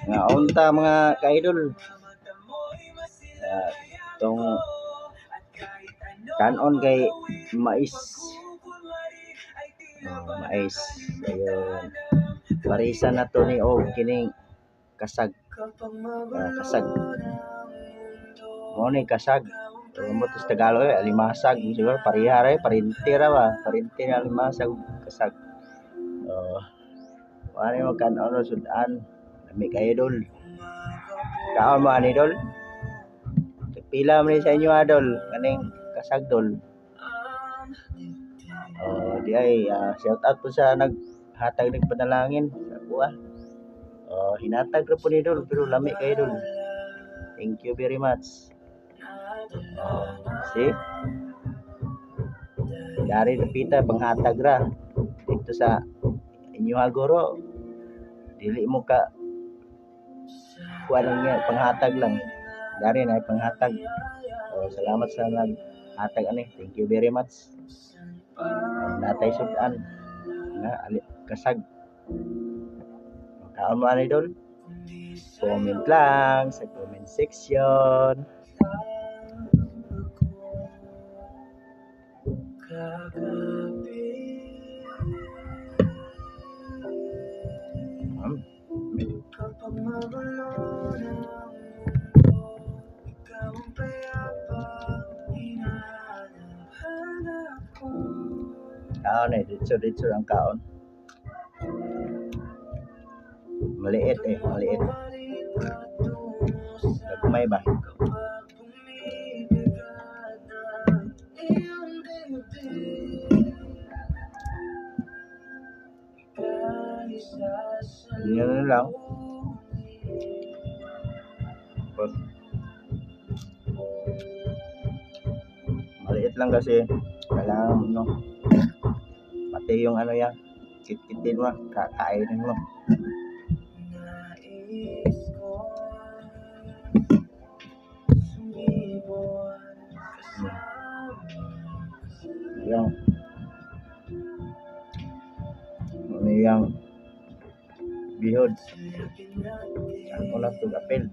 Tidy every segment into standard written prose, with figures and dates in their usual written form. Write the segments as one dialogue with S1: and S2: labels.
S1: Nga unta mga ka-idol. Itong kanon kay mais. Mais. Ayun. Parisa na to ni og kining kasag. Kasag. Mo ni kasag. Mo to sa Tagalog alimasag siguro pareha ra parinti ra ba. Parinti na alimasag kasag. Mari mo kanon sudan. Lami kay idol. Kaon mo ani idol? Pila man sa inyo adol kaning kasagdol. Di ay shout out po sa naghatag ng panalangin sa kuha. Hinatag ra po ni idol pero lami kay idol. Thank you very much. See? Dari pita panghatag ra dito sa inyo agoro. Dili mo ka kuha nga panghatag lang. Dari na panghatag. Salamat sa naghatag ani. Thank you very much. Natay sudan na kasag. Kaon mo ani idol? Comment lang sa comment section. Kaon dito ang kaon. Maliit maliit. Nagmay ba? Yan lang. Maliit lang kasi kailangan no. Pati yung ano yan, kit-kitin mo, kakainin mo. Yang bihod. Ako na ito apel.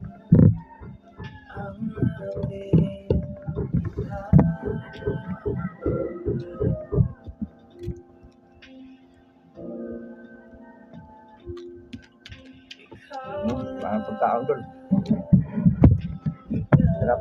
S1: Parang pagkaon doon. Sarap.